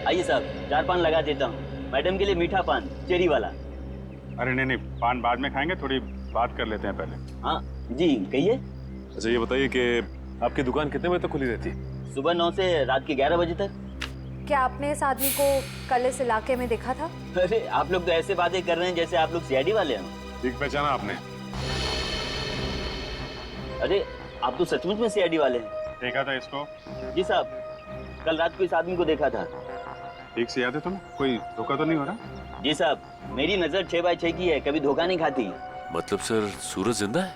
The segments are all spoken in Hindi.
आइए साहब, 4 पान लगा देता हूँ। मैडम के लिए मीठा पान, चेरी वाला। अरे नहीं नहीं, पान बाद में खाएंगे, थोड़ी बात कर लेते हैं पहले। हाँ जी, कहिए। अच्छा ये बताइए कि आपकी दुकान कितने बजे तक खुली रहती है? सुबह 9 से रात के 11 बजे तक। क्या आपने इस आदमी को कल इस इलाके में देखा था? अरे आप लोग तो ऐसे बातें कर रहे हैं जैसे आप लोग सीआईडी वाले हैं। ठीक पहचाना आपने? अरे आप तो सचमुच में सीआईडी वाले हैं। देखा था इसको? जी साहब, कल रात को इस आदमी को देखा था। ठीक से याद है तुम्हें? कोई धोखा तो नहीं हो रहा? जी साहब, मेरी नजर 6x6 की है, कभी धोखा नहीं खाती। मतलब सर सूरज जिंदा है?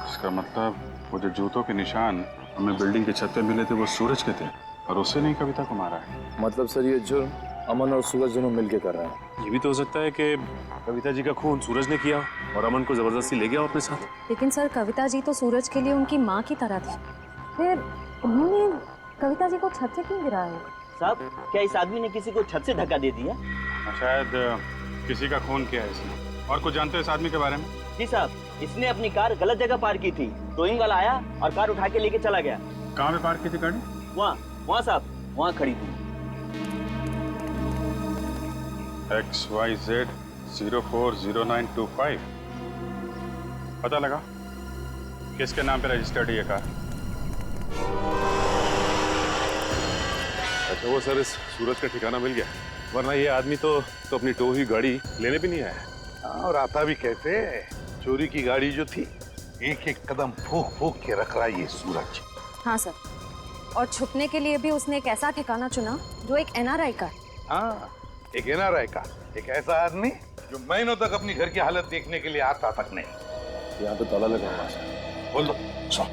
इसका मतलब वो जो जूतों के निशान हमें बिल्डिंग की छत पे मिले थे वो सूरज के थे और उससे नहीं कविता को मारा है। मतलब सर ये जुर्म अमन और सूरज दोनों मिलके कर रहे हैं। ये भी तो हो सकता है कि कविता जी का खून सूरज ने किया और अमन को जबरदस्ती ले गया अपने साथ। लेकिन सर कविता जी तो सूरज के लिए उनकी माँ की तरह थी, फिर उन्होंने कविता जी को छत से क्यों गिराया? साहब, क्या इस आदमी ने किसी को छत से धक्का दे दिया? शायद किसी का खून किया है इसने। और कुछ जानते हो इस आदमी के बारे में? जी साहब, इसने अपनी कार गलत जगह पार्क की थी। टोइंग वाला आया और कार उठा के लेके चला गया। कहाँ पे पार्क की थी गाड़ी? वहाँ साहब, वहाँ खड़ी थी। XYZ 040925। पता लगा किसके नाम पे रजिस्टर्ड है ये कार? अच्छा वो सर इस सूरज का ठिकाना मिल गया, वरना ये आदमी तो अपनी टो हुई गाड़ी लेने भी नहीं आया। और आता भी कैसे? चोरी की गाड़ी जो थी एक एक कदम फूक फूक के रख रहा है ये सूरज। हाँ सर, और छुपने के लिए भी उसने एक ऐसा ठिकाना चुना जो एक एनआरआई का। हाँ, एक एनआरआई का, एक ऐसा आदमी जो महीनों तक अपनी घर की हालत देखने के लिए आता तक नहीं। यहाँ पे ताला लगा हुआ है। बोल दो सुन।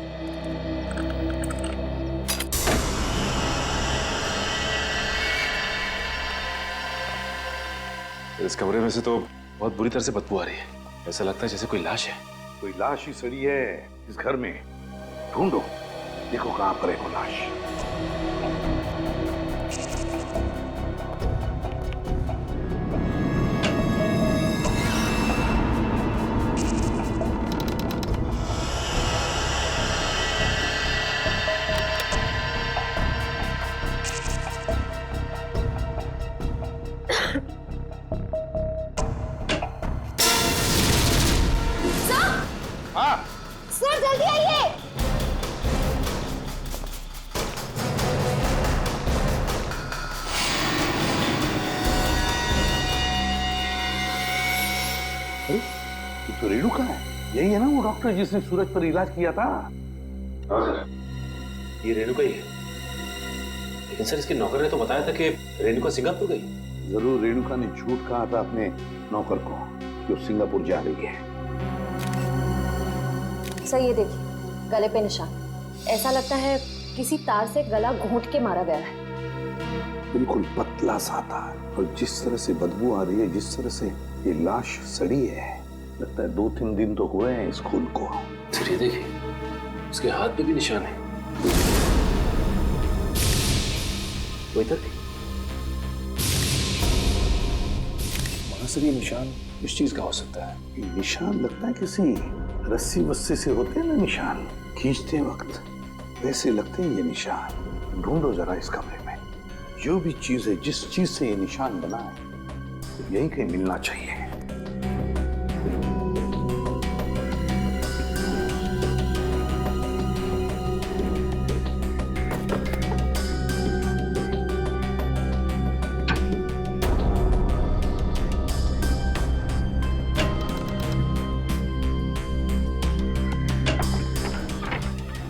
इस कमरे में से तो बहुत बुरी तरह से बदबू आ रही है। ऐसा लगता है जैसे कोई लाश है। कोई लाश ही सड़ी है इस घर में। ढूंढो, देखो कहाँ पर है वो लाश। हाँ सर जल्दी आइए। अरे ये तो रेणु का है। यही है ना वो डॉक्टर जिसने सूरज पर इलाज किया था? ये रेणुका ही है। लेकिन सर इसके नौकर ने तो बताया था कि रेणुका सिंगापुर गई। जरूर रेणुका ने झूठ कहा था अपने नौकर को कि वो सिंगापुर जा रही है। सर ये देखिए, गले पे निशान। ऐसा लगता है किसी तार से गला घोंट के मारा गया है। बिल्कुल पतला सा था और जिस तरह से बदबू आ रही है, जिस तरह से ये लाश सड़ी है, लगता है 2-3 दिन तो हुए हैं इस खून को। सर ये देखिए, उसके हाथ पे भी निशान है। वो इधर भी। सर ये निशान इस चीज का हो सकता है। ये निशान लगता है किसी रस्सी वस्सी से होते हैं ना निशान, खींचते वक्त वैसे लगते हैं ये निशान। ढूंढो जरा इस कमरे में, जो भी चीज है, जिस चीज से ये निशान बना है, यहीं कहीं मिलना चाहिए।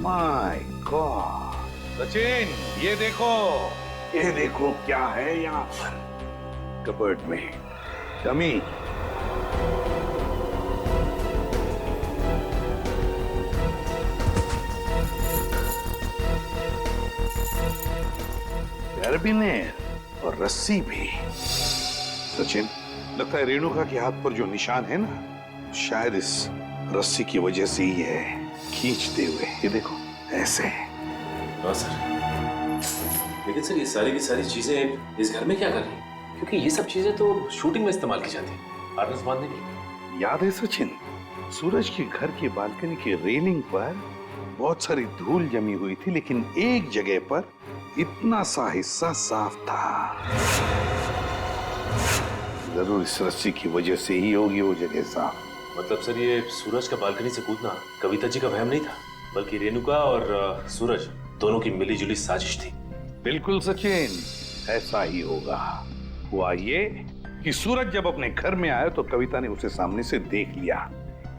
माय गॉड, सचिन ये देखो क्या है यहाँ पर कबर्ड में। डमी, कैरबिनेर और रस्सी भी। सचिन, लगता है रेणुका के हाथ पर जो निशान है ना, शायद इस रस्सी की वजह से ही है, खींचते हुए। ये देखो ऐसे। हाँ सर, लेकिन सर ये सारी की सारी चीजें इस घर में क्या कर रही हैं? क्योंकि ये सब चीजें तो शूटिंग में इस्तेमाल की जाती है, हार्नेस बांधने की। याद है सचिन, सूरज के घर की बालकनी की रेलिंग पर बहुत सारी धूल जमी हुई थी, लेकिन एक जगह पर इतना सा हिस्सा साफ था। जरूर इस रस्सी की वजह से ही होगी वो जगह साफ। मतलब सर ये सूरज का बालकनी से कूदना कविता जी का वहम नहीं था, बल्कि रेणुका और सूरज दोनों की मिलीजुली साजिश थी। बिल्कुल सचिन, ऐसा ही होगा। हुआ ये कि सूरज जब अपने घर में आया तो कविता ने उसे सामने से देख लिया।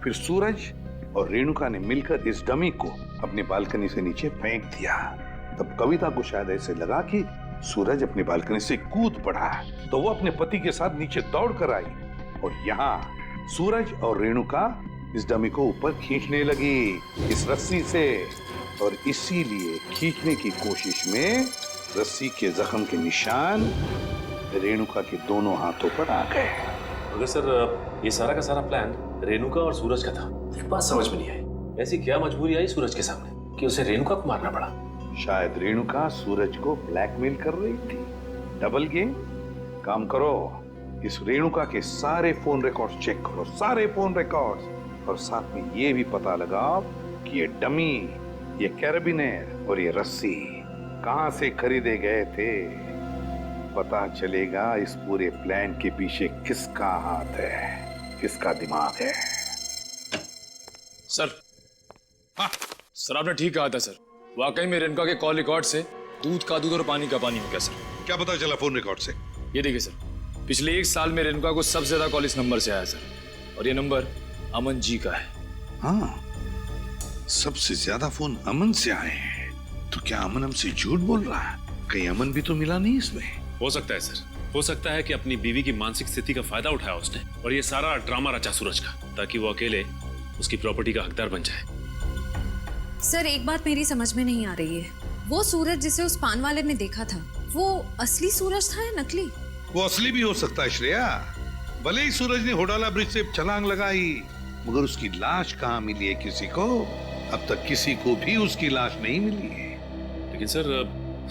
फिर सूरज और रेणुका ने मिलकर इस डमी को अपने बालकनी से नीचे फेंक दिया। तब कविता को शायद ऐसे लगा कि सूरज अपनी बालकनी से कूद पड़ा, तो वो अपने पति के साथ नीचे दौड़ कर आई और यहाँ सूरज और रेणुका इस डमी को ऊपर खींचने लगी इस रस्सी से, और इसीलिए खींचने की कोशिश में रस्सी के जख्म के निशान रेणुका के दोनों हाथों पर आ गए। मगर सर ये सारा का सारा प्लान रेणुका और सूरज का था। एक बात समझ में नहीं आई, ऐसी क्या मजबूरी आई सूरज के सामने कि उसे रेणुका को मारना पड़ा? शायद रेणुका सूरज को ब्लैकमेल कर रही थी। Double game. काम करो, इस रेणुका के सारे फोन रिकॉर्ड्स चेक करो, सारे फोन रिकॉर्ड्स, और साथ में ये भी पता लगाओ कि ये डमी, ये कैरेबिनेर और ये रस्सी कहां से खरीदे गए थे। पता चलेगा इस पूरे प्लान के पीछे किसका हाथ है, किसका दिमाग है। सर, हाँ सर, आपने ठीक कहा था सर। वाकई में रेणुका के कॉल रिकॉर्ड से दूध का दूध और पानी का पानी हो गया सर। क्या पता चला फोन रिकॉर्ड से? ये देखिए सर, पिछले 1 साल में रेणुका को सबसे ज्यादा कॉल इस नंबर से आया सर, और ये नंबर अमन जी का है। हाँ, सबसे ज्यादा फोन अमन से आए हैं। तो क्या अमन हमसे झूठ बोल रहा है? कहीं अमन भी तो मिला नहीं इसमें? हो सकता है सर, हो सकता है कि अपनी बीवी की मानसिक स्थिति का फायदा उठाया उसने और ये सारा ड्रामा रचा सूरज का, ताकि वो अकेले उसकी प्रॉपर्टी का हकदार बन जाए। सर एक बात मेरी समझ में नहीं आ रही है, वो सूरज जिसे उस पान वाले ने देखा था, वो असली सूरज था या नकली? वो असली भी हो सकता है श्रेया। भले ही सूरज ने होडाला ब्रिज से छलांग लगाई, मगर उसकी लाश कहाँ मिली है किसी को? अब तक किसी को भी उसकी लाश नहीं मिली है। लेकिन सर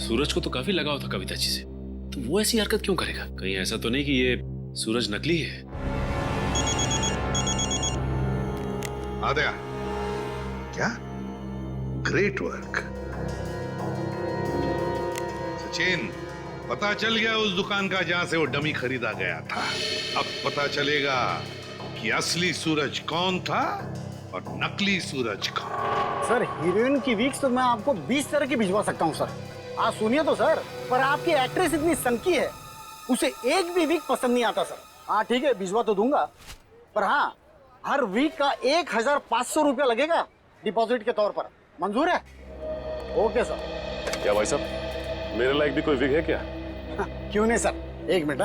सूरज को तो काफी लगाव था कविता जी से, तो वो ऐसी हरकत क्यों करेगा? कहीं ऐसा तो नहीं कि ये सूरज नकली है? आद्या, क्या? Great work Sachin. पता चल गया उस दुकान का जहां से वो डमी खरीदा गया था। अब पता चलेगा कि असली सूरज कौन था और नकली सूरज कौन। सर हीरोइन की वीक्स तो मैं आपको 20 तरह की भिजवा सकता हूँ सर। आप सुनिए तो सर, पर आपकी एक्ट्रेस इतनी सनकी है, उसे एक भी वीक पसंद नहीं आता सर। हाँ ठीक है, भिजवा तो दूंगा, पर हाँ हर वीक का 1500 रुपया लगेगा डिपॉजिट के तौर पर। मंजूर है? Okay sir. क्या भाई साहब, मेरे लायक भी कोई विग है क्या? हाँ, क्यों नहीं सर, 1 मिनट।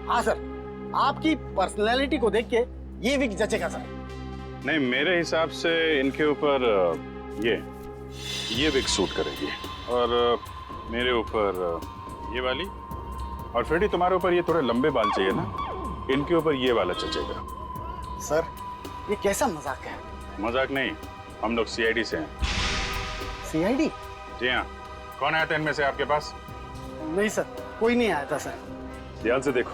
हाँ सर, आपकी पर्सनैलिटी को देख के ये विग जचेगा सर। नहीं, मेरे हिसाब से इनके ऊपर ये विग सूट करेगी, और मेरे ऊपर ये वाली, और फ्रेडी तुम्हारे ऊपर ये थोड़े लंबे बाल चाहिए ना, इनके ऊपर ये वाला जचेगा। सर ये कैसा मजाक है? मजाक नहीं, हम लोग सीआईडी से हैं। सीआईडी? जी हाँ। कौन आया था इनमें से आपके पास? नहीं सर, कोई नहीं आया था सर। ध्यान से देखो,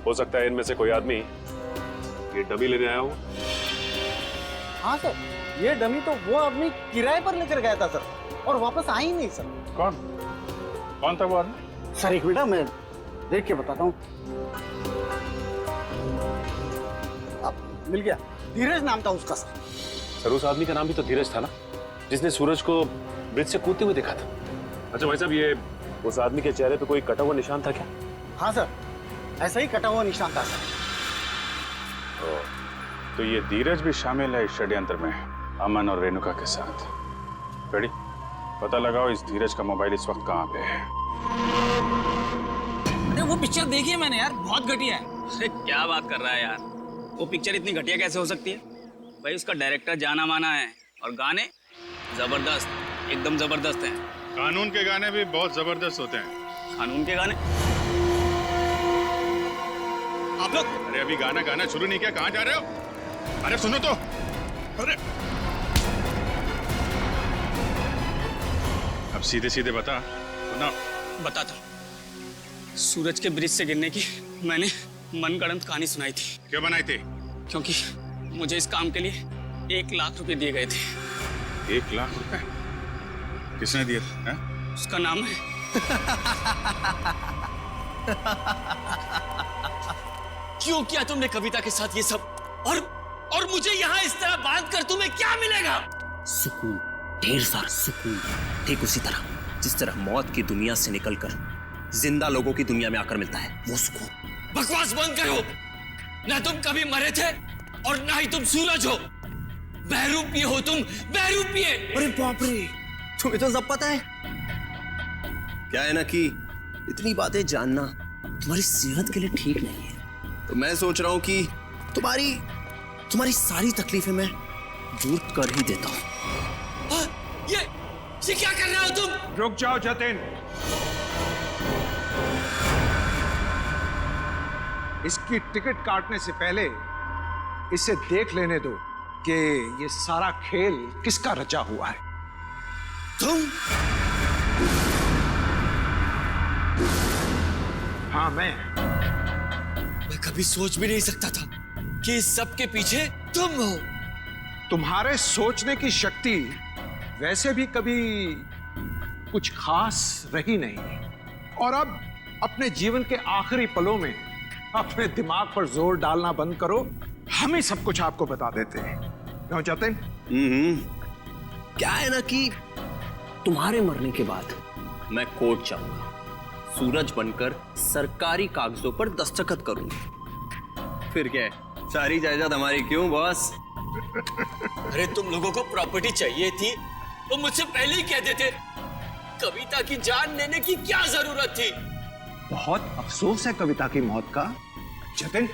हो सकता है इनमें से कोई आदमी ये डमी लेने आया हो। हाँ सर, ये डमी तो वो आदमी किराए पर लेकर गया था सर, और वापस आ ही नहीं सर। कौन था वो आदमी? सर एक मिनट, मैं देख के बताता हूँ। अब मिल गया, धीरज नाम था उसका सर। सर उस आदमी का नाम भी तो धीरज था ना, जिसने सूरज को ब्रिज से कूदते हुए देखा था। अच्छा भाई साहब, ये उस आदमी के चेहरे पे कोई कटा हुआ निशान था क्या? हाँ सर, ऐसा ही कटा हुआ निशान था सर। तो ये धीरज भी शामिल है इस षड्यंत्र में, अमन और रेणुका के साथ। रेडी, पता लगाओ इस धीरज का मोबाइल इस वक्त कहाँ पे है। अरे वो पिक्चर देखी है मैंने यार, बहुत घटिया है। अरे क्या बात कर रहा है यार, वो पिक्चर इतनी घटिया कैसे हो सकती है भाई? उसका डायरेक्टर जाना माना है, और गाने जबरदस्त, एकदम जबरदस्त हैं। कानून के गाने भी बहुत जबरदस्त होते हैं। कानून के गाने? आप लोग अरे अभी गाना शुरू नहीं किया, कहाँ जा रहे हो? अरे सुनो तो। अरे अब सीधे सीधे बता ना। बताता, सूरज के ब्रिज से गिरने की मैंने मनगढ़ंत कहानी सुनाई थी। क्यों बनाई थी? क्योंकि मुझे इस काम के लिए 1 लाख रुपए दिए गए थे। 1 लाख रुपए? किसने दिया था? हैं? उसका नाम है क्यों किया तुमने कविता के साथ ये सब? और मुझे यहाँ इस तरह बांध कर तुम्हें क्या मिलेगा? सुकून, ढेर सारा सुकून। ठीक उसी तरह जिस तरह मौत की दुनिया से निकलकर जिंदा लोगों की दुनिया में आकर मिलता है, वो सुकून। बकवास बंद करो। ना तुम कभी मरे थे और ना ही तुम सूरज हो। बहरूपिये हो तुम, बहरूपिये। अरे बाप रे, तुम्हें तो सब पता है। क्या है ना कि इतनी बातें जानना तुम्हारी सेहत के लिए ठीक नहीं है। तो मैं सोच रहा हूं कि तुम्हारी सारी तकलीफें मैं दूर कर ही देता हूं। ये क्या कर रहे हो तुम? रुक जाओ जतिन। इसकी टिकट काटने से पहले इसे देख लेने दो कि ये सारा खेल किसका रचा हुआ है। तुम? हाँ, मैं कभी सोच भी नहीं सकता था कि इस सब के पीछे तुम हो। तुम्हारे सोचने की शक्ति वैसे भी कभी कुछ खास रही नहीं, और अब अपने जीवन के आखिरी पलों में अपने दिमाग पर जोर डालना बंद करो। हम ही सब कुछ आपको बता देते हैं। क्यों जतिन? क्या है ना कि तुम्हारे मरने के बाद मैं कोर्ट जाऊंगा, सूरज बनकर सरकारी कागजों पर दस्तखत करूंगा। फिर क्या है, सारी जायदाद हमारी। क्यों बॉस? अरे तुम लोगों को प्रॉपर्टी चाहिए थी तो मुझसे पहले ही कह देते। कविता की जान लेने की क्या जरूरत थी? बहुत अफसोस है कविता की मौत का। जतिन,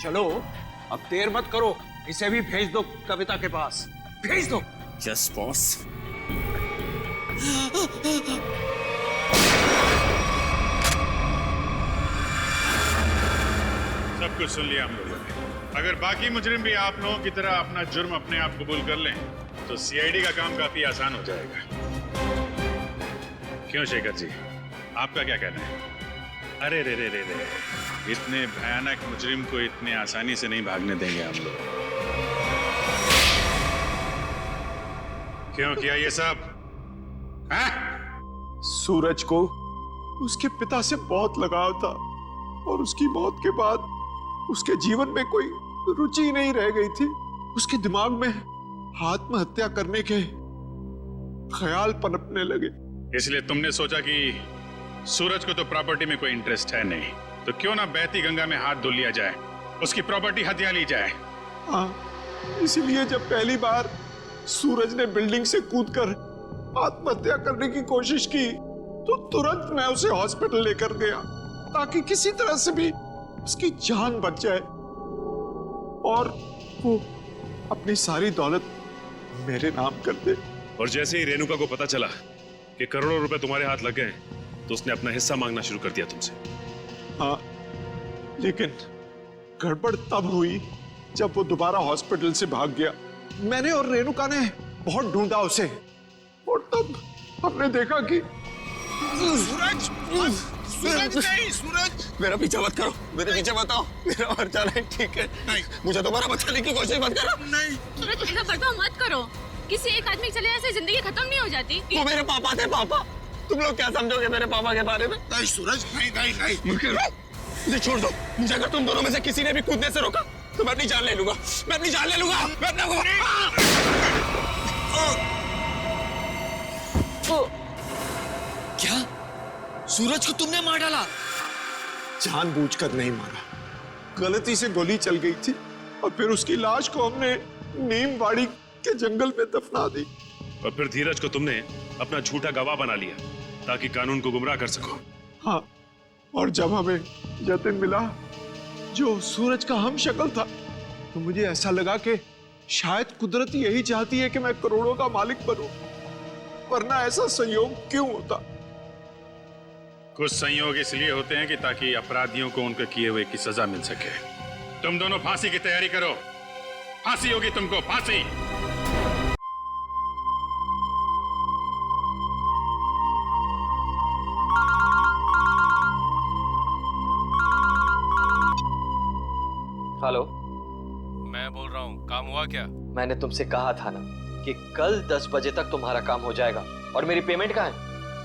चलो अब देर मत करो, इसे भी भेज दो कविता के पास, भेज दो। Yes boss. सब कुछ सुन लिया हम लोगों ने। अगर बाकी मुजरिम भी आप लोगों की तरह अपना जुर्म अपने आप कबूल कर लें तो सीआईडी का काम काफी आसान हो जाएगा। क्यों शेखर जी, आपका क्या कहना है? अरे रे रे रे रे, इतने भयानक मुजरिम को इतने आसानी से नहीं भागने देंगे हम लोग। क्यों किया ये सब? हाँ? सूरज को उसके पिता से बहुत लगाव था, और उसकी मौत के बाद उसके जीवन में कोई रुचि नहीं रह गई थी। उसके दिमाग में आत्महत्या करने के ख्याल पनपने लगे। इसलिए तुमने सोचा कि सूरज को तो प्रॉपर्टी में कोई इंटरेस्ट है नहीं, तो क्यों ना बहती गंगा में हाथ धो लिया जाए, उसकी प्रॉपर्टी हथिया ली जाए। हाँ, इसीलिए जब पहली बार सूरज ने बिल्डिंग से कूदकर आत्महत्या करने की कोशिश की तो तुरंत मैं उसे हॉस्पिटल लेकर गया, ताकि किसी तरह से भी उसकी जान बच जाए और वो अपनी सारी दौलत मेरे नाम कर दे। और जैसे ही रेणुका को पता चला कि करोड़ों रुपए तुम्हारे हाथ लग गए तो उसने अपना हिस्सा मांगना शुरू कर दिया तुमसे। हाँ, लेकिन गड़बड़ तब हुई जब वो दोबारा हॉस्पिटल से भाग गया। मैंने और रेणुका ने बहुत ढूंढा उसे, और तब हमने देखा कि सूरज! सूरज नहीं, सूरज! मेरा पीछा मत करो, मेरे पीछे मत आओ। मेरा मर जाना है, ठीक है? नहीं, मुझे दोबारा बचाने की कोशिश मत करो। नहीं, सूरज ऐसा बर्बाद मत करो। किसी एक आदमी के चले जाने से जिंदगी खत्म नहीं हो जाती। वो मेरे पापा थे, पापा। तुम लोग क्या समझोगे मेरे पापा के बारे में? नहीं सूरज, नहीं नहीं नहीं, मुझे छोड़ दो। मुझे अगर तुम दोनों में से किसी ने भी कूदने से रोका तो मैं अपनी जान ले लूंगा। मैं अपनी जान ले लूंगा। मैं अपना क्या? सूरज को तुमने मार डाला? जानबूझकर नहीं मारा, गलती से गोली चल गई थी, और फिर उसकी लाश को हमने नीमवाड़ी के जंगल में दफना दी। और फिर धीरज को तुमने अपना झूठा गवाह बना लिया ताकि कानून को गुमराह कर सको। हाँ, और जब हमें जतिन मिला जो सूरज का हम शक्ल था, तो मुझे ऐसा लगा कि शायद कुदरत यही चाहती है कि मैं करोड़ों का मालिक बनूं, वरना ऐसा संयोग क्यों होता? कुछ संयोग इसलिए होते हैं कि ताकि अपराधियों को उनके किए हुए की सजा मिल सके। तुम दोनों फांसी की तैयारी करो, फांसी होगी तुमको, फांसी। हेलो, मैं बोल रहा हूँ, काम हुआ क्या? मैंने तुमसे कहा था ना कि कल 10 बजे तक तुम्हारा काम हो जाएगा। और मेरी पेमेंट कहाँ है?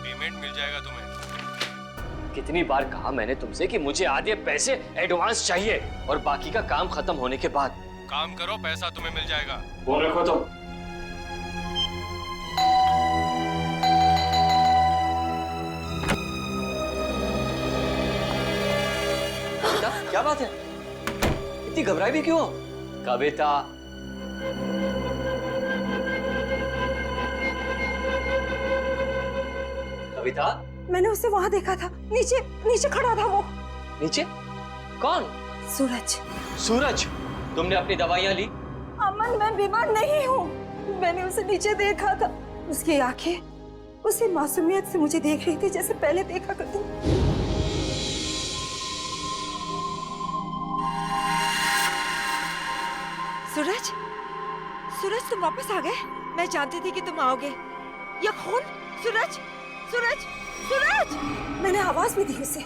पेमेंट मिल जाएगा तुम्हें। कितनी बार कहा मैंने तुमसे कि मुझे आधे पैसे एडवांस चाहिए और बाकी का काम खत्म होने के बाद। काम करो, पैसा तुम्हें मिल जाएगा। फोन रखो तुम। क्या बात है? इतनी घबराई भी क्यों? कविता, कविता, मैंने उसे वहां देखा था, नीचे नीचे खड़ा था वो। नीचे? कौन? सूरज। सूरज, तुमने अपनी दवाइयां ली? अमन, मैं बीमार नहीं हूँ। मैंने उसे नीचे देखा था। उसकी आंखें उसी मासूमियत से मुझे देख रही थी जैसे पहले देखा करती। सूरज, सूरज तुम वापस आ गए? मैं जानती थी कि तुम आओगे। ये कौन? सूरज, सूरज, सूरज! मैंने आवाज भी दी उसे।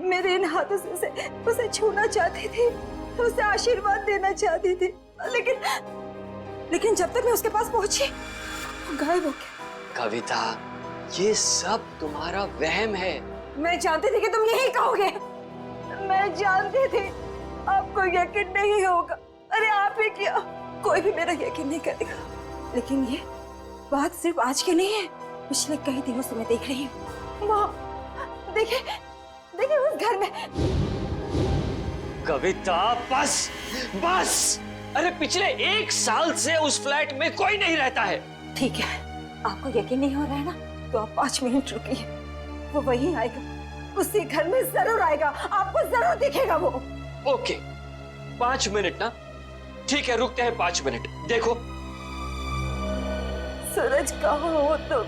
मेरे इन हाथों से उसे छूना चाहती थी, उसे आशीर्वाद देना चाहती थी, लेकिन जब तक मैं उसके पास पहुंची वो गायब हो गया। कविता, ये सब तुम्हारा वहम है। मैं जानती थी कि तुम यही कहोगे। मैं जानती थी आपको यकीन नहीं होगा। अरे आप ही क्या, कोई भी मेरा यकीन नहीं करेगा। लेकिन ये बात सिर्फ आज की नहीं है, पिछले कई दिनों से मैं देख रही हूँ। वहाँ देखिए, देखिए उस घर में। कविता, बस बस! अरे पिछले 1 साल से उस फ्लैट में कोई नहीं रहता है। ठीक है, आपको यकीन नहीं हो रहा है ना, तो आप 5 मिनट रुकिए। वो वहीं आएगा, उसी घर में जरूर आएगा, आपको जरूर दिखेगा वो। ओके, 5 मिनट ना? ठीक है, रुकते हैं 5 मिनट। देखो सूरज, कहाँ हो तुम?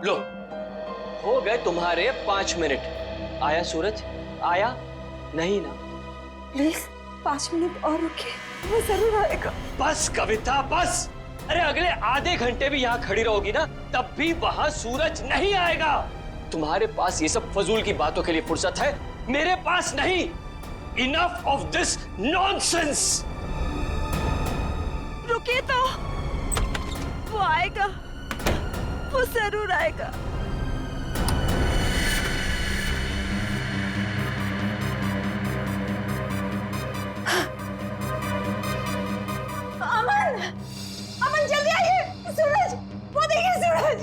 लो, हो गए तुम्हारे 5 मिनट। आया सूरज? आया? नहीं ना? प्लीज 5 मिनट और रुकिए, वो जरूर आएगा। बस कविता, बस! अरे अगले आधे घंटे भी यहाँ खड़ी रहोगी ना, तब भी वहां सूरज नहीं आएगा। तुम्हारे पास ये सब फजूल की बातों के लिए फुर्सत है, मेरे पास नहीं। Enough of this nonsense. रुकिए तो, वो आएगा, वो जरूर आएगा। अमन, अमन जल्दी आइए! सूरज, वो देखिए सूरज!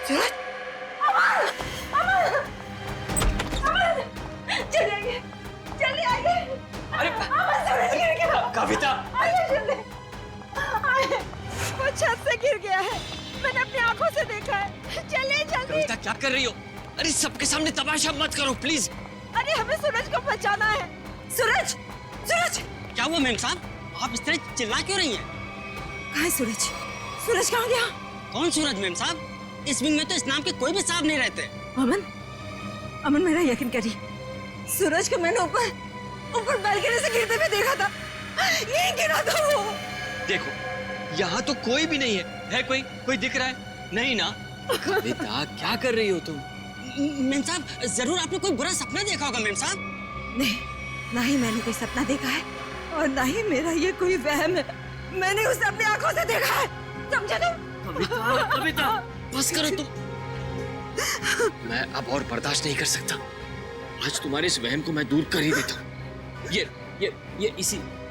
सूरज! अमन! अमन! अमन! जल्दी आइए! जल्दी आइए! अरे अमन, सूरज गिर गया! कविता! आइए जल्दी! आइए! वो छत से गिर गया है, मैंने अपनी आंखों से देखा है। चलिए जल्दी! कविता, क्या कर रही हो? अरे सबके सामने तमाशा मत करो प्लीज। अरे हमें सूरज को बचाना है। सूरज, सूरज! क्या हुआ मेम साहब? आप इस तरह चिल्ला क्यों रही हैं? कहाँ है सूरज? सूरज कहाँ गया? कौन सूरज मेम साहब? इस विंग में तो इस नाम के कोई भी साहब नहीं रहते। अमन, अमन मेरा यकीन करिए, सूरज को मैंने ऊपर बालकनी से गिरते हुए देखा था। यहीं गिरा था वो। देखो, यहाँ तो कोई भी नहीं है कोई दिख रहा है? नहीं ना? कविता, क्या कर रही हो तुम? मेम साहब, जरूर आपने कोई बुरा सपना देखा होगा मेम साहब। नहीं, ना ही मैंने कोई सपना देखा है और ना ही मेरा ये कोई वहम है। मैंने उसे अपनी आंखों से देखा है, समझे तुम? कविता, कविता, बस करो तुम। मैं अब और बर्दाश्त नहीं कर सकता। आज तुम्हारे इस वहम को मैं दूर कर ही देता हूँ। ये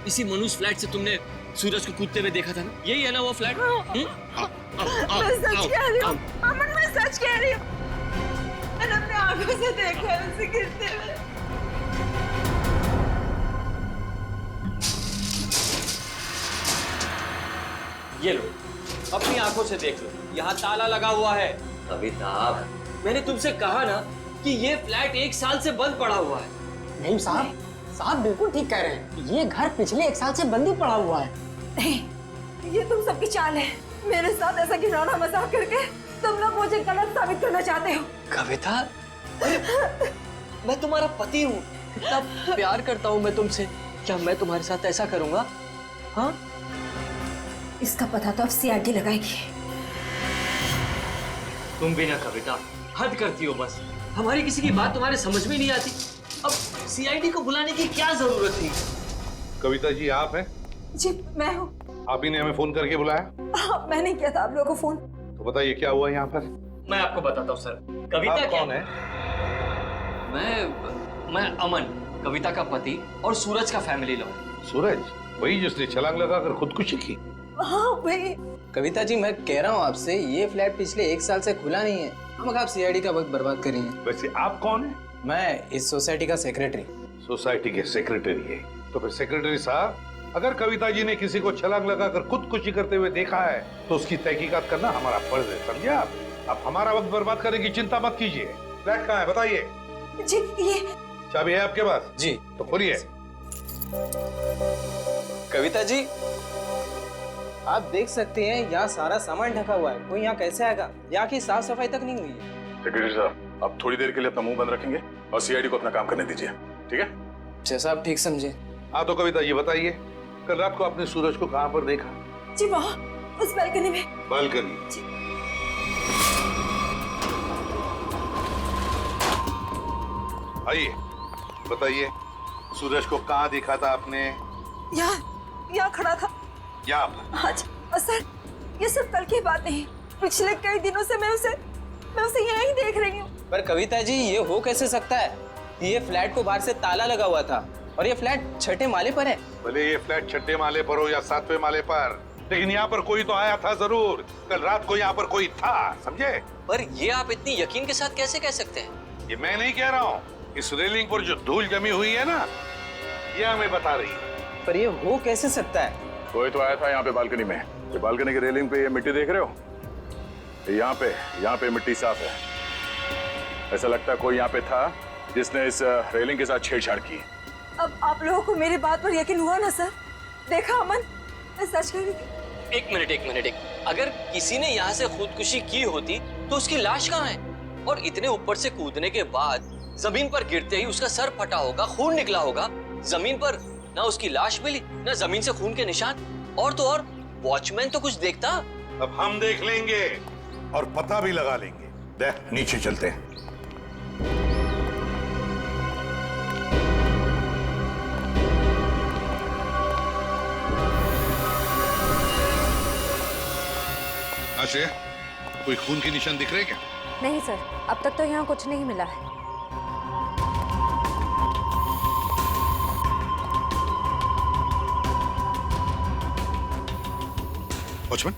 इसी मनुष्य फ्लैट से तुमने सूरज को कूदते हुए देखा था ना? यही है ना वो फ्लैट? मैं सच कह रही हूँ अमन, मैं सच कह रही हूँ। मैंने अपनी आंखों से देखा है उसे गिरते हुए। ये लो, अपनी आंखों से देख लो, यहाँ ताला लगा हुआ है। कविता, मैंने तुमसे कहा ना कि ये फ्लैट 1 साल से बंद पड़ा हुआ है। नहीं साहब बिल्कुल ठीक कह रहे हैं। ये घर पिछले 1 साल से बंद ही पड़ा हुआ है। नहीं, ये तुम सबकी चाल है। मेरे साथ ऐसा घिनौना मजाक करके तुम लोग मुझे गलत साबित करना चाहते हो। कविता, मैं तुम्हारा पति हूँ, इतना प्यार करता हूँ मैं तुमसे। क्या मैं तुम्हारे साथ ऐसा करूँगा? हाँ? इसका पता तो अब सीआईडी लगाएगी। तुम भी ना कविता, हद करती हो बस। हमारी किसी की बात तुम्हारे समझ में नहीं आती। अब सीआईडी को बुलाने की क्या जरूरत थी? कविता जी आप हैं? जी मैं हूँ। आप ही ने हमें फोन करके बुलाया? हाँ, मैंने किया था आप लोगों को फोन। तो बताइए क्या हुआ यहाँ पर? मैं आपको बताता हूँ सर। कविता आप कौन है? मैं अमन, कविता का पति और सूरज का फैमिली लॉ। सूरज? वही जिसने छलांग लगाकर खुदकुशी की? हाँ वही। कविता जी मैं कह रहा हूँ आपसे, ये फ्लैट पिछले 1 साल से खुला नहीं है। हम आप सीआईडी का वक्त बर्बाद कर रही हैं। वैसे आप कौन है? मैं इस सोसाइटी का सेक्रेटरी। सोसाइटी के सेक्रेटरी है? तो फिर सेक्रेटरी साहब, अगर कविता जी ने किसी को छलांग लगाकर खुदकुशी करते हुए देखा है तो उसकी तहकीकात करना हमारा फर्ज है, समझे आप? आप हमारा वक्त बर्बाद करने की चिंता मत कीजिए। फ्लैट कहाँ है बताइए? जी ये चाबी है आपके पास? जी। तो खोलिए। कविता जी आप देख सकते हैं यहाँ सारा सामान ढका हुआ है। कोई यहाँ कैसे आएगा? यहाँ की साफ सफाई तक नहीं हुई है। सेक्रेटरी साहब, आप थोड़ी देर के लिए अपना मुंह बंद रखेंगे और सीआईडी को अपना काम करने दीजिए, ठीक है? जैसा आप ठीक समझे। हाँ तो कविता ये बताइए, कल रात को आपने सूरज को कहाँ पर देखा? जी वहाँ उस बालकनी में। बालकनी? आइए बताइए, सूरज को कहाँ देखा था आपने? यहाँ खड़ा था। यहाँ पर? हाँ जी। और सर ये सब कल की बात नहीं, पिछले कई दिनों से मैं उसे यहीं देख रही हूँ। पर कविता जी ये हो कैसे सकता है? ये फ्लैट को बाहर से ताला लगा हुआ था और ये फ्लैट 6ठे माले पर है। भले ये फ्लैट 6ठे माले पर हो या 7वें माले पर, लेकिन यहाँ पर कोई तो आया था जरूर। कल रात को यहाँ पर कोई था, समझे? पर ये आप इतनी यकीन के साथ कैसे कह सकते हैं? ये मैं नहीं कह रहा हूँ, इस रेलिंग पर जो धूल जमी हुई है ना, ये हमें बता रही है। पर ये हो कैसे सकता है? कोई तो आया था यहाँ पे बालकनी में। ये बालकनी की रेलिंग पे ये मिट्टी देख रहे हो? यहाँ पे मिट्टी साफ है। ऐसा लगता है कोई यहाँ पे था जिसने इस रेलिंग के साथ छेड़छाड़ की। अब आप लोगों को मेरी बात पर यकीन हुआ ना सर? देखा अमन, मैं सच कह रही थी। एक मिनट। अगर किसी ने यहाँ से खुदकुशी की होती तो उसकी लाश कहाँ है? और इतने ऊपर से कूदने के बाद जमीन पर गिरते ही उसका सर फटा होगा, खून निकला होगा। जमीन पर ना उसकी लाश मिली, ना जमीन से खून के निशान। और तो और वॉचमैन तो कुछ देखता। अब हम देख लेंगे और पता भी लगा लेंगे। देख नीचे चलते हैं। आश्रय, कोई खून के निशान दिख रहे क्या? नहीं सर, अब तक तो यहाँ कुछ नहीं मिला है। वॉचमैन,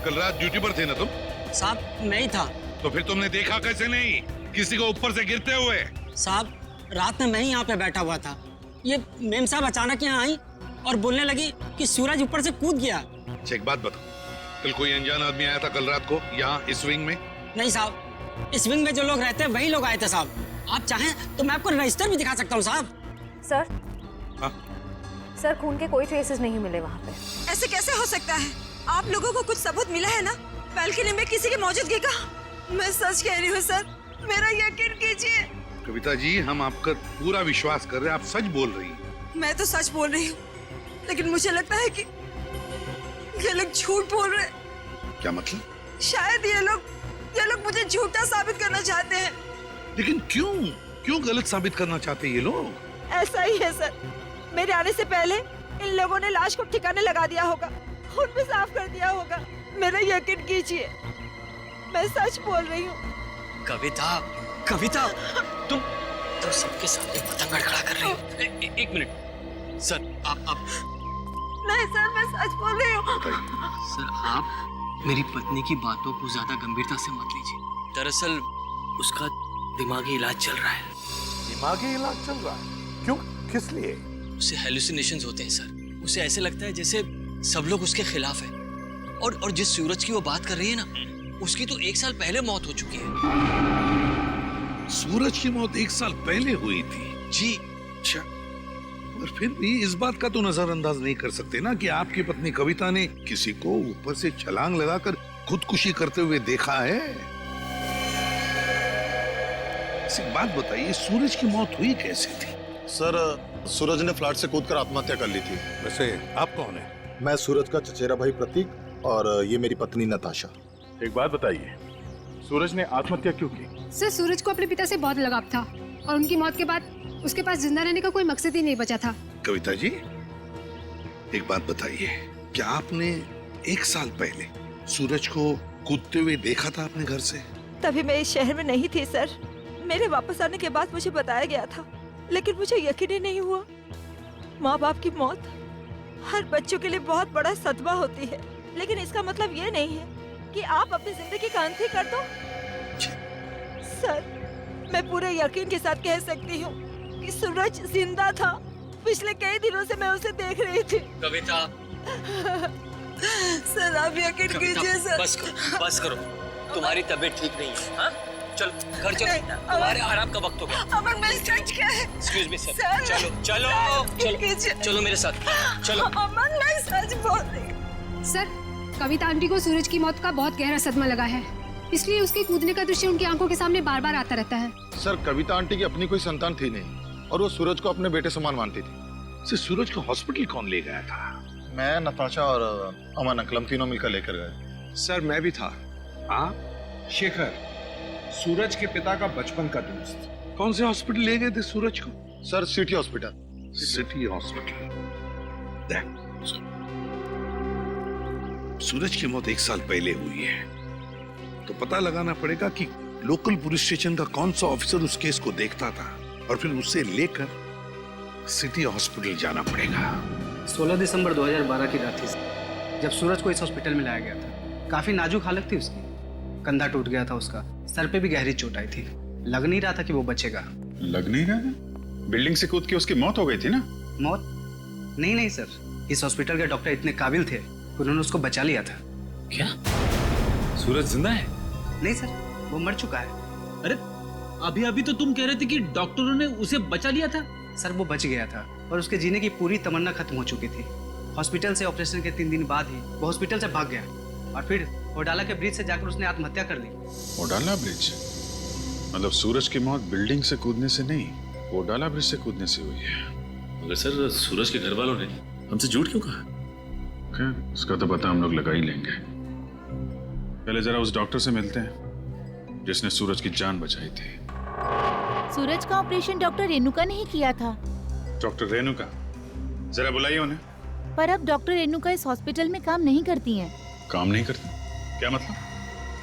कल रात ड्यूटी पर थे ना तुम? साहब नहीं था। तो फिर तुमने देखा कैसे नहीं किसी को ऊपर से गिरते हुए? साहब रात में मैं ही यहाँ पे बैठा हुआ था। ये मेम साहब अचानक यहाँ आई और बोलने लगी कि सूरज ऊपर से कूद गया। अच्छा एक बात बताओ, कल कोई अनजान आदमी आया था कल रात को यहाँ इस विंग में? नहीं साहब, इस विंग में जो लोग रहते हैं वही लोग आए थे साहब। आप चाहें तो मैं आपको रजिस्टर भी दिखा सकता हूँ साहब। सर? हाँ? सर खून के कोई ट्रेसेस नहीं मिले वहाँ पे। ऐसे कैसे हो सकता है? आप लोगों को कुछ सबूत मिला है ना बालकनी में किसी की मौजूदगी का? मैं सच कह रही हूँ सर, मेरा यकीन कीजिए। कविता जी हम आपका पूरा विश्वास कर रहे हैं, आप सच बोल रही हैं। मैं तो सच बोल रही हूँ, लेकिन मुझे लगता है कि ये लोग झूठ बोल रहे हैं। क्या मतलब? शायद ये लोग मुझे झूठा साबित करना चाहते हैं। लेकिन क्यों गलत साबित करना चाहते हैं ये लोग? ऐसा ही है सर, मेरे आने से पहले इन लोगों ने लाश को ठिकाने लगा दिया होगा, खून भी साफ कर दिया होगा। मेरा यकीन कीजिए, मैं सच बोल रही हूँ। कविता, तुम सबके सामने पतंग खड़ा कर रही हो। एक मिनट सर, आप नहीं सर, मैं सच बोल रही हूँ। सर आप मेरी पत्नी की बातों को ज्यादा गंभीरता से मत लीजिए। दरअसल उसका दिमागी इलाज चल रहा है। दिमागी इलाज चल रहा है? क्यों, किस लिए? उसे हेलुसिनेशंस होते हैं सर। उसे ऐसे लगता है जैसे सब लोग उसके खिलाफ हैं। और जिस सूरज की वो बात कर रही है ना, उसकी तो 1 साल पहले मौत हो चुकी है। सूरज की मौत 1 साल पहले हुई थी? जी। अच्छा, और फिर भी इस बात का तो नजरअंदाज नहीं कर सकते ना कि आपकी पत्नी कविता ने किसी को ऊपर से छलांग लगाकर खुदकुशी करते हुए देखा है। एक बात बताइए, सूरज की मौत हुई कैसे थी? सर सूरज ने फ्लैट से कूदकर आत्महत्या कर ली थी। वैसे आप कौन है? मैं सूरज का चचेरा भाई प्रतीक और ये मेरी पत्नी नताशा। एक बात बताइए, सूरज ने आत्महत्या क्यों की? सर सूरज को अपने पिता से बहुत लगाव था और उनकी मौत के बाद उसके पास जिंदा रहने का कोई मकसद ही नहीं बचा था। कविता जी, एक बात बताइए, क्या आपने 1 साल पहले सूरज को कूदते हुए देखा था अपने घर से? तभी मैं इस शहर में नहीं थी सर। मेरे वापस आने के बाद मुझे बताया गया था, लेकिन मुझे यकीन ही नहीं हुआ। माँ बाप की मौत हर बच्चों के लिए बहुत बड़ा सदमा होती है, लेकिन इसका मतलब ये नहीं है कि आप अपनी जिंदगी का अंत ही कर दो। सर, मैं पूरे यकीन के साथ कह सकती हूँ कि सूरज जिंदा था। पिछले कई दिनों से मैं उसे देख रही थी। कविता सर आप यकीन कीजिए सर। बस करो, तुम्हारी तबीयत ठीक नहीं है। हाँ? चलो घर चलो, तुम्हारे आराम का वक्त हो गया। अमर मैं सच क्या है? एक्सक्यूज मी सर, सर, चलो चलो चलो चलो मेरे साथ, चलो। अमर मैं सच बोल रही। सर, कविता आंटी को सूरज की मौत का बहुत गहरा सदमा लगा है, इसलिए उसके कूदने का दृश्य उनकी आंखों के सामने बार बार आता रहता है। सर, कविता आंटी की अपनी कोई संतान थी नहीं और वो सूरज को अपने बेटे समान मानती थी। सूरज को हॉस्पिटल कौन ले गया था? मैं, नताशा और अमन अंकल, हम तीनों मिलकर लेकर गए। सर मैं भी था। हाँ, शेखर, सूरज के पिता का बचपन का दोस्त। कौन से हॉस्पिटल ले गए थे सूरज को? Sir, city hospital. City hospital. देख, सूरज की मौत 1 साल पहले हुई है, तो पता लगाना पड़ेगा कि लोकल पुलिस स्टेशन का कौन सा ऑफिसर उस केस को देखता था और फिर उसे लेकर सिटी हॉस्पिटल जाना पड़ेगा। 16 दिसंबर 2012 की रात थी जब सूरज को इस हॉस्पिटल में लाया गया था। काफी नाजुक हालत थी उसकी, कंधा टूट गया था उसका, सर पे भी गहरी चोट आई थी। लग नहीं रहा था कि वो बचेगा। लग नहीं रहा था? बिल्डिंग से कूद के उसकी मौत हो गई थी ना? मौत? नहीं सर, इस हॉस्पिटल के डॉक्टर इतने काबिल थे, उन्होंने उसको बचा लिया था। क्या सूरज जिंदा है? नहीं सर, वो मर चुका है। अरे अभी अभी तो तुम कह रहे थे कि डॉक्टरों ने उसे बचा लिया था। सर वो बच गया था और उसके जीने की पूरी तमन्ना खत्म हो चुकी थी। हॉस्पिटल से ऑपरेशन के 3 दिन बाद ही वो हॉस्पिटल से भाग गया और फिर ओडाला के ब्रिज से जाकर उसने आत्महत्या कर ली। ओडाला ब्रिज? मतलब सूरज की मौत बिल्डिंग से कूदने से नहीं, ओडाला ब्रिज से कूदने से हुई है। मगर सर, सूरज के घर वालों ने हमसे झूठ क्यों कहा? उसका तो पता हम लोग लगा ही लेंगे। पहले जरा उस डॉक्टर से मिलते हैं जिसने सूरज की जान बचाई थी। सूरज का ऑपरेशन डॉक्टर रेणुका ने ही किया था। डॉक्टर रेणुका? जरा बुलाइए उन्हें। पर अब डॉक्टर रेणुका इस हॉस्पिटल में काम नहीं करती हैं। काम नहीं करती? क्या मतलब?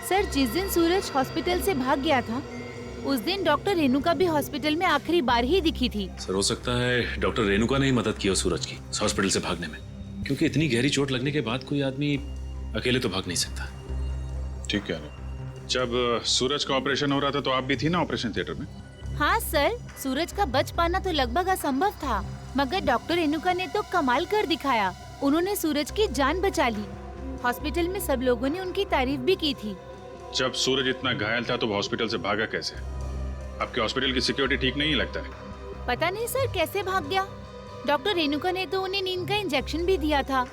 सर, जिस दिन सूरज हॉस्पिटल से भाग गया था उस दिन डॉक्टर रेणुका भी हॉस्पिटल में आखिरी बार ही दिखी थी। सर हो सकता है डॉक्टर रेणुका ने ही मदद की हो सूरज की हॉस्पिटल से भागने में, क्योंकि इतनी गहरी चोट लगने के बाद कोई आदमी अकेले तो भाग नहीं सकता। ठीक है। जब सूरज का ऑपरेशन हो रहा था तो आप भी थी ना ऑपरेशन थिएटर में? हाँ सर, सूरज का बच पाना तो लगभग असंभव था, मगर डॉक्टर रेणुका ने तो कमाल कर दिखाया। उन्होंने सूरज की जान बचा ली। हॉस्पिटल में सब लोगों ने उनकी तारीफ भी की थी। जब सूरज इतना घायल था तो वो हॉस्पिटल से भागा कैसे? आपके हॉस्पिटल की सिक्योरिटी ठीक नहीं लगता है? पता नहीं सर कैसे भाग गया। डॉक्टर रेणुका ने तो उन्हें नींद का इंजेक्शन भी दिया था।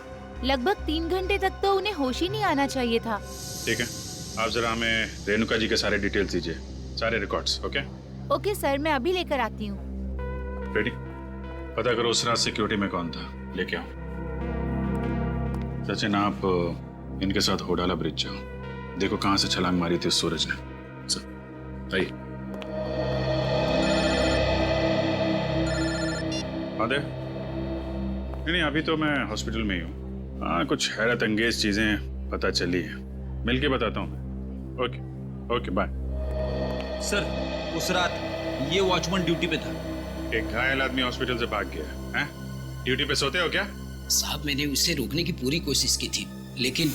लगभग 3 घंटे तक तो उन्हें होश ही नहीं आना चाहिए था। ठीक है, आप जरा हमें रेणुका जी के सारे डिटेल्स दीजिए, सारे रिकॉर्ड्स। ओके ओके सर, मैं अभी लेकर आती हूँ। रेडी? पता करो उस रात सिक्योरिटी में कौन था, लेके आओ। सचिन, आप इनके साथ होडाला ब्रिज जाओ, देखो कहाँ से छलांग मारी थी उस सूरज ने। आइए। नहीं, अभी तो मैं हॉस्पिटल में ही हूँ। हाँ, कुछ हैरत अंगेज चीजें पता चली है, मिलके बताता हूँ। Okay okay, bye. सर, उस रात ये वॉचमैन ड्यूटी पे था। एक घायल आदमी हॉस्पिटल से भाग गया है? ड्यूटी पे सोते हो क्या? साहब, मैंने उसे रोकने की पूरी कोशिश की थी, लेकिन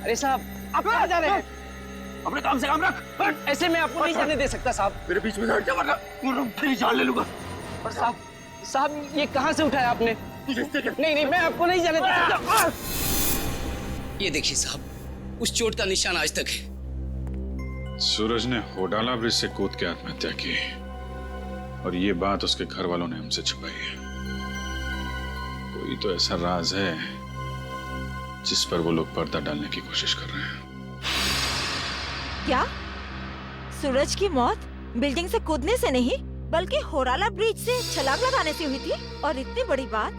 अरे साहब, आप कहाँ जा रहे हैं? अपने काम से काम रख। ऐसे मैं आपको नहीं जाने दे सकता साहब। मेरे बीच में हट जा वरना तेरी जान ले लूंगा। और साहब ये कहाँ से उठाया आपने? नहीं, मैं आपको नहीं जाने दे सकता। ये देखिए साहब, उस चोट का निशान आज तक है। सूरज ने होडाला ब्रिज से कूद के आत्महत्या की और ये बात उसके घर वालों ने हमसे छुपाई है। कोई तो ऐसा राज है जिस पर वो लोग पर्दा डालने की कोशिश कर रहे हैं। क्या सूरज की मौत बिल्डिंग से कूदने से नहीं बल्कि होराला ब्रिज से छलांग लगाने से हुई थी? और इतनी बड़ी बात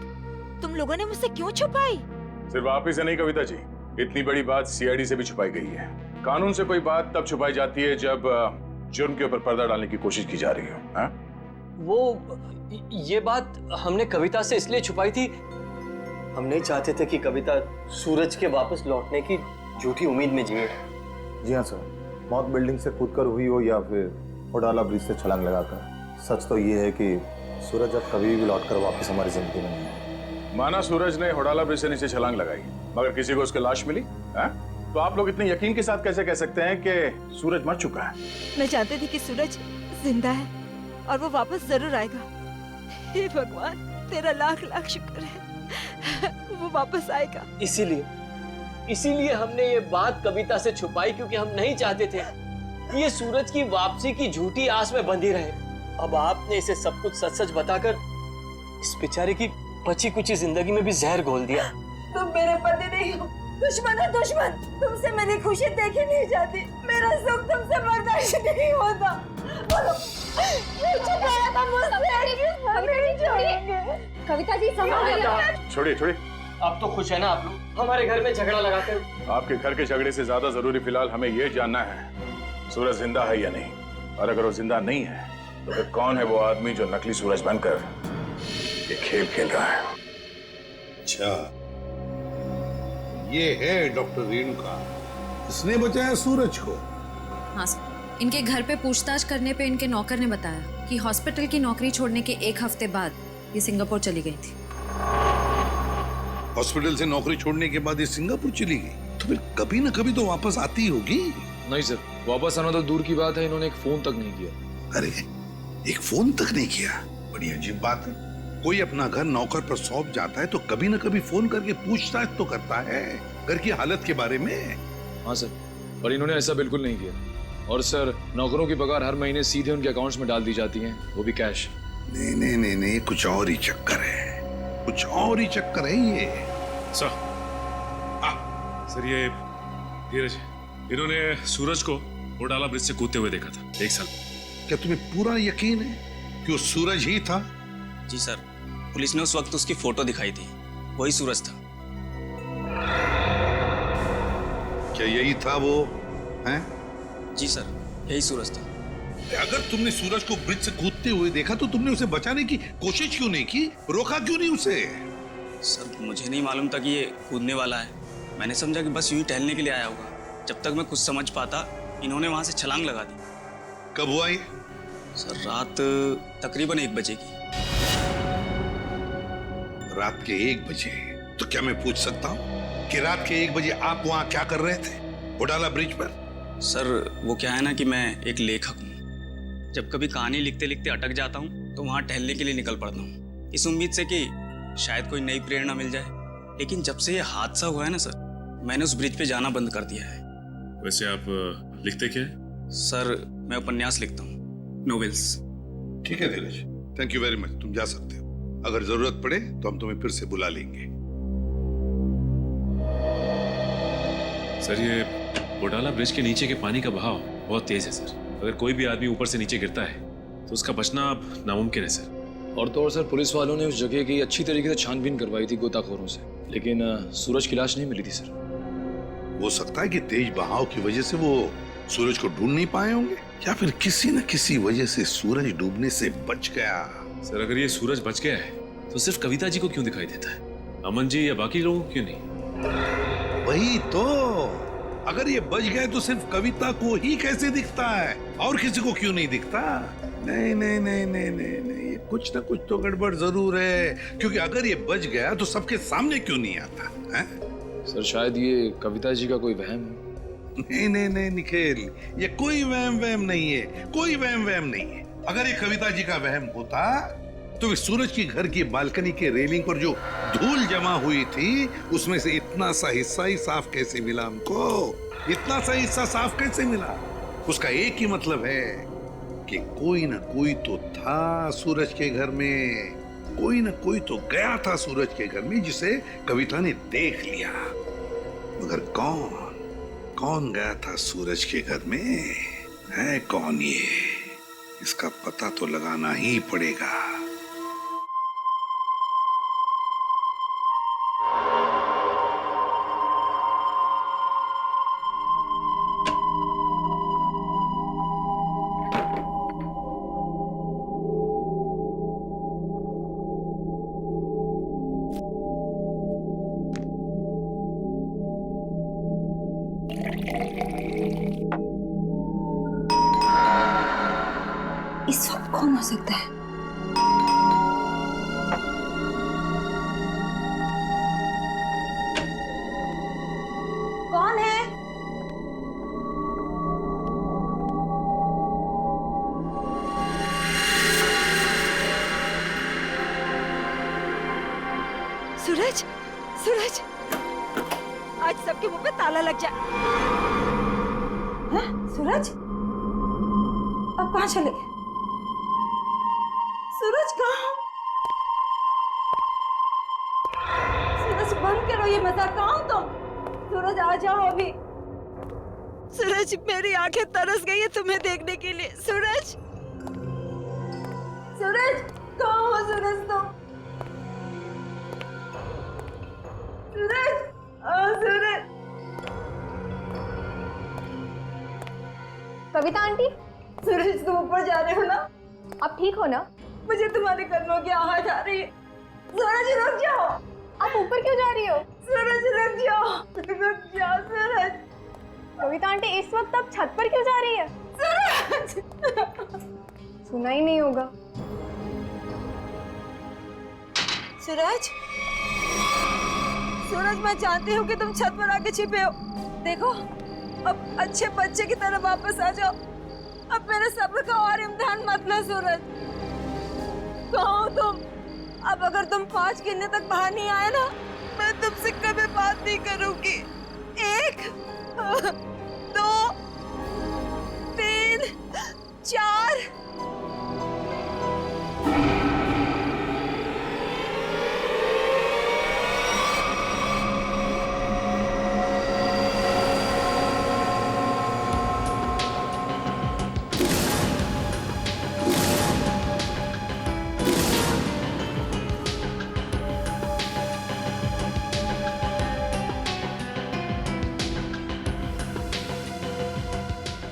तुम लोगों ने मुझसे क्यों छुपाई? सिर्फ आप ही से नहीं कविता जी, इतनी बड़ी बात सीआईडी से भी छुपाई गई है। कानून से कोई बात तब छुपाई जाती है जब जुर्म के ऊपर पर्दा डालने की कोशिश की जा रही हो। हाँ? वो ये बात हमने कविता से इसलिए छुपाई थी, हम नहीं चाहते थे कि कविता सूरज के वापस लौटने की झूठी उम्मीद में जिए। जी हाँ सर, मौत बिल्डिंग से कूदकर हुई हो या फिर होडाला ब्रिज से छलांग लगाकर। सच तो ये है कि सूरज अब कभी भी लौटकर वापस हमारी जिंदगी में नहीं है। माना सूरज ने होडाला ब्रिज से नीचे छलांग लगाई, मगर किसी को उसकी लाश मिली? हाँ? तो आप लोग इतने यकीन के साथ कैसे कह सकते हैं कि सूरज मर चुका है? मैं जानती थी कि सूरज जिंदा है और वो वापस जरूर आएगा। हे भगवान, तेरा लाख लाख शुक्र है, वो वापस आएगा। इसीलिए हमने ये बात कविता से छुपाई, क्योंकि हम नहीं चाहते थे कि ये सूरज की वापसी की झूठी आस में बंधी रहे। अब आपने इसे सब कुछ सच सच बताकर इस बेचारे की बची कुची जिंदगी में भी जहर घोल दिया। तुम मेरे पति नहीं हो, दुश्मन हो दुश्मन। तुमसे मेरी खुशी देखी नहीं जाती, मेरा सुख तुमसे बर्दाश्त नहीं होता। बोलो, ये छुपाया था मुझसे, हमें नहीं छोड़ेंगे। कविता जी संभालिए। छोड़िए छोड़िए। अब तो खुश है ना आप लोग हमारे घर में झगड़ा लगाते हो? आपके घर के झगड़े से ज्यादा जरूरी फिलहाल हमें यह जानना है सूरज जिंदा है या नहीं, और अगर वो जिंदा नहीं है तो फिर कौन है वो आदमी जो नकली सूरज बनकर ये खेल खेल रहा है? अच्छा, ये है डॉक्टर रेणुका, इसने बचाया सूरज को। हाँ सर, इनके घर पे पूछताछ करने पे इनके नौकर ने बताया कि हॉस्पिटल की नौकरी छोड़ने के 1 हफ्ते बाद ये सिंगापुर चली गई थी। हॉस्पिटल से नौकरी छोड़ने के बाद ये सिंगापुर चली गई, तो फिर कभी न कभी तो वापस आती होगी। नहीं सर, वापस आना तो दूर की बात है, इन्होंने एक फोन तक नहीं किया। अरे, एक फोन तक नहीं किया? बड़ी अजीब बात है। कोई अपना घर नौकर पर सौंप जाता है तो कभी न कभी फोन करके पूछताछ तो करता है घर की हालत के बारे में। हाँ सर, पर इन्होंने ऐसा बिल्कुल नहीं किया। और सर, नौकरों की पगार हर महीने सीधे उनके अकाउंट्स में डाल दी जाती है, वो भी कैश। नहीं नहीं नहीं नहीं, कुछ और ही चक्कर है, कुछ और ही चक्कर है ये। सर ये धीरज, इन्होंने सूरज को होडाला ब्रिज से कूदते हुए देखा था 1 साल। क्या तुम्हें पूरा यकीन है कि वो सूरज ही था? जी सर, पुलिस ने उस वक्त उसकी फोटो दिखाई थी, वही सूरज था। क्या यही था वो? हैं? जी सर, यही सूरज था। अगर तुमने सूरज को ब्रिज से कूदते हुए देखा तो तुमने उसे बचाने की कोशिश क्यों नहीं की? रोका क्यों नहीं उसे? सर, मुझे नहीं मालूम था कि ये कूदने वाला है। मैंने समझा कि बस यूं ही टहलने के लिए आया होगा। जब तक मैं कुछ समझ पाता, इन्होंने वहां से छलांग लगा दी। कब हुआ ये? सर, रात तकरीबन 1 बजे की। रात के 1 बजे? तो क्या मैं पूछ सकता हूँ कि रात के 1 बजे आप वहां क्या कर रहे थे होडाला ब्रिज पर? सर, वो क्या है ना कि मैं एक लेखक हूँ। जब कभी कहानी लिखते लिखते अटक जाता हूँ तो वहां टहलने के लिए निकल पड़ता हूँ, इस उम्मीद से कि शायद कोई नई प्रेरणा मिल जाए। लेकिन जब से ये हादसा हुआ है ना सर, मैंने उस ब्रिज पे जाना बंद कर दिया है। वैसे आप लिखते क्या है? सर, मैं उपन्यास लिखता हूँ, नोवेल्स। ठीक है धीरज, थैंक यू वेरी मच, तुम जा सकते हो। अगर जरूरत पड़े तो हम तुम्हें फिर से बुला लेंगे। सर, ये होडाला ब्रिज के नीचे के पानी का बहाव बहुत तेज है सर। अगर कोई भी आदमी ऊपर से नीचे गिरता है तो उसका बचना अब नामुमकिन है सर। और तो और सर, पुलिस वालों ने उस जगह की अच्छी तरीके से छानबीन करवाई थी गोताखोरों से, लेकिन सूरज की लाश नहीं मिली थी सर। हो सकता है कि तेज बहाव की वजह से वो सूरज को ढूंढ नहीं पाए होंगे, या फिर किसी न किसी वजह से सूरज डूबने से बच गया। सर, अगर ये सूरज बच गया है तो सिर्फ कविता जी को क्यों दिखाई देता है? अमन जी या बाकी लोगों को क्यों नहीं? वही तो, अगर ये बच गए तो सिर्फ कविता को ही कैसे दिखता है, और किसी को क्यों नहीं दिखता? नहीं नहीं नहीं नहीं नहीं नहीं, ये कुछ ना कुछ तो गड़बड़ जरूर है, क्योंकि अगर ये बच गया तो सबके सामने क्यों नहीं आता है? सर, शायद ये कविता जी का कोई वहम है। नहीं नहीं नहीं निखिल, ये कोई वहम नहीं है, कोई वहम नहीं है। अगर ये कविता जी का वहम होता तो इस सूरज की घर की बालकनी के रेलिंग पर जो धूल जमा हुई थी उसमें से इतना सा हिस्सा ही साफ कैसे मिला हमको? इतना सा हिस्सा साफ कैसे मिला? उसका एक ही मतलब है कि कोई ना कोई तो था सूरज के घर में, कोई ना कोई तो गया था सूरज के घर में जिसे कविता ने देख लिया, मगर कौन? कौन गया था सूरज के घर में? है कौन ये? इसका पता तो लगाना ही पड़ेगा। इस वक्त कौन हो सकता है? कौन है? सूरज, सूरज, आज सबके मुंह पे ताला लग जाए। हैं? सूरज, अब कहाँ चले गए? सूरज कहाँ? सूरज बंद करो ये मजाक, कहाँ हो तुम? सूरज आ जाओ अभी। सूरज, मेरी आंखें तरस गई है तुम्हें देखने के लिए। सूरज, सूरज कहाँ हो सूरज तुम? सूरज, सूरज। कविता आंटी, सूरज तुम ऊपर जा रहे हो ना? आप ठीक हो ना? मुझे तुम्हारे कदमों की आवाज आ रही है। सूरज रुक जाओ। आप ऊपर क्यों जा रही हो? सूरज रुक जाओ, रुक जाओ सूरज। कविता आंटी, इस वक्त आप छत पर क्यों जा रही है? सूरज, सुना ही नहीं होगा। सूरज, सूरज मैं जानती हूँ कि तुम छत पर आके छिपे हो। देखो, अब अच्छे बच्चे की तरह वापस आ जाओ। अब मेरे सब्र का और इम्तिहान मत लो सूरज। कहाँ हो तुम? अब अगर तुम 5 गिनने तक बाहर नहीं आए ना, मैं तुमसे कभी बात नहीं करूंगी। 1, 2, 3, 4।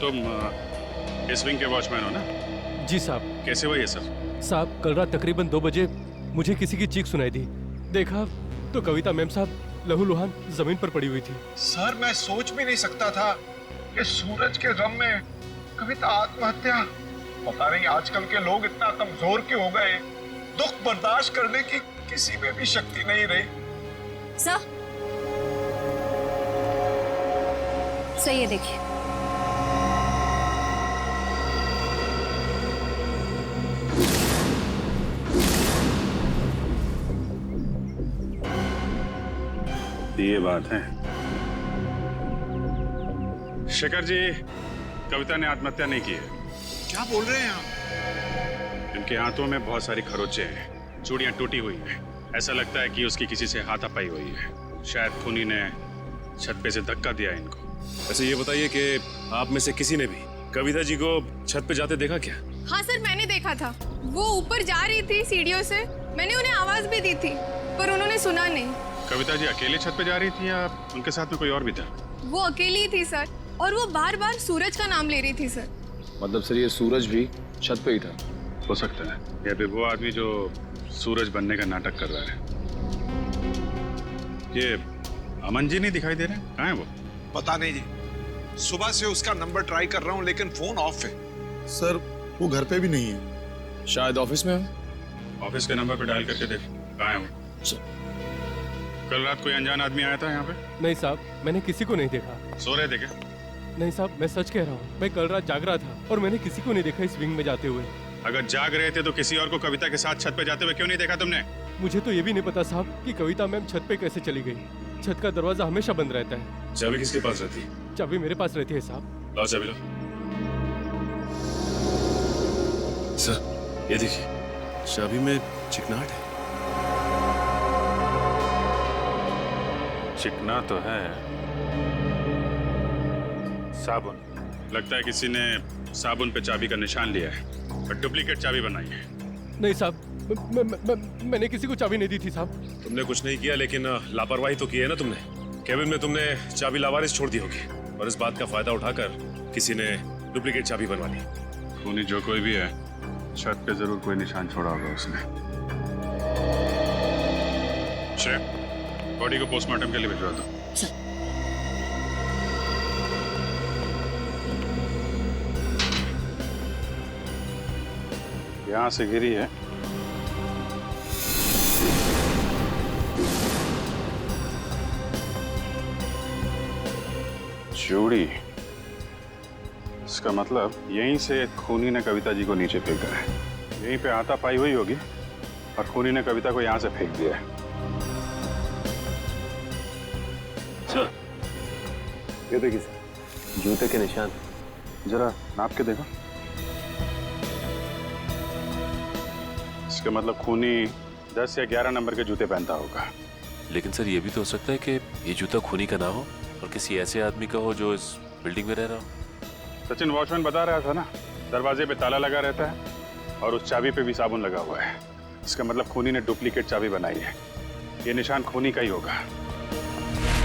तुम इस विंग के वॉचमैन हो ना? जी साहब। कैसे हुआ ये सब? साहब, कल रात तकरीबन 2 बजे मुझे किसी की चीख सुनाई दी। देखा तो कविता मैम साहब लहूलुहान जमीन पर पड़ी हुई थी। सर, मैं सोच भी नहीं सकता था कि सूरज के गम में कविता आत्महत्या। पता नहीं आजकल के लोग इतना कमजोर क्यों हो गए। दुख बर्दाश्त करने की किसी में भी शक्ति नहीं रही। सर, सही है, देखिए। ये बात है। शेखर जी, कविता ने आत्महत्या नहीं की है। क्या बोल रहे हैं आप? इनके हाथों में बहुत सारी खरोंचे हैं, चूड़ियां टूटी हुई हैं। ऐसा लगता है कि उसकी किसी से हाथापाई हुई है। शायद खूनी ने छत पे से धक्का दिया इनको। वैसे ये बताइए कि आप में से किसी ने भी कविता जी को छत पे जाते देखा क्या? हाँ सर, मैंने देखा था। वो ऊपर जा रही थी सीढ़ियों से। मैंने उन्हें आवाज भी दी थी, पर उन्होंने सुना नहीं। कविता जी अकेले छत पे जा रही थी या उनके साथ में कोई और भी था? वो अकेली थी सर, और वो बार बार सूरज का नाम ले रही थी सर। मतलब सर, ये सूरज भी छत पे ही था? हो सकता है, या फिर वो आदमी जो सूरज बनने का नाटक कर रहा है। ये अमन जी नहीं दिखाई दे रहे? कहाँ है वो? पता नहीं जी, सुबह से उसका नंबर ट्राई कर रहा हूँ लेकिन फोन ऑफ है। सर, वो घर पे भी नहीं है। शायद ऑफिस में हो। ऑफिस के नंबर पे डायल करके देख, कहाँ है वो? कल रात कोई अनजान आदमी आया था यहाँ पे? नहीं साहब, मैंने किसी को नहीं देखा। सो रहे थे क्या? नहीं साहब, मैं सच कह रहा हूँ। मैं कल रात जाग रहा था और मैंने किसी को नहीं देखा इस विंग में जाते हुए। अगर जाग रहे थे तो किसी और को कविता के साथ छत पे जाते हुए क्यों नहीं देखा तुमने? मुझे तो ये भी नहीं पता साहब कि कविता मैम छत पे कैसे चली गई। छत का दरवाजा हमेशा बंद रहता है। चाबी किसके पास रहती है? चाबी मेरे पास रहती है साहब। लाओ चाबी लो। सर, ये देखिए, चाबी में चिकनाहट है। चिकना तो है, साबुन। लगता है किसी ने साबुन पे चाबी का निशान लिया है और डुप्लीकेट चाबी बनाई है। नहीं साहब, मैंने किसी को चाबी नहीं दी थी साहब। तुमने कुछ नहीं किया, लेकिन लापरवाही तो की है ना तुमने। केबिन में तुमने चाबी लावारिस छोड़ दी होगी और इस बात का फायदा उठाकर किसी ने डुप्लीकेट चाबी बनवा ली। खूनी जो कोई भी है, छत पे जरूर कोई निशान छोड़ा होगा उसने। श्रेय, बॉडी को पोस्टमार्टम के लिए भिजवा दो। यहां से गिरी है। चूड़ी। इसका मतलब यहीं से खूनी ने कविता जी को नीचे फेंका है। यहीं पे हाथापाई हुई होगी और खूनी ने कविता को यहां से फेंक दिया है। ये देखिए सर, जूते के निशान। जरा नाप के देखो। इसका मतलब खूनी 10 या 11 नंबर के जूते पहनता होगा। लेकिन सर, ये भी तो हो सकता है कि ये जूता खूनी का ना हो और किसी ऐसे आदमी का हो जो इस बिल्डिंग में रह रहा हो। सचिन वॉचमैन बता रहा था ना, दरवाजे पे ताला लगा रहता है और उस चाबी पे भी साबुन लगा हुआ है। इसका मतलब खूनी ने डुप्लीकेट चाबी बनाई है। ये निशान खूनी का ही होगा।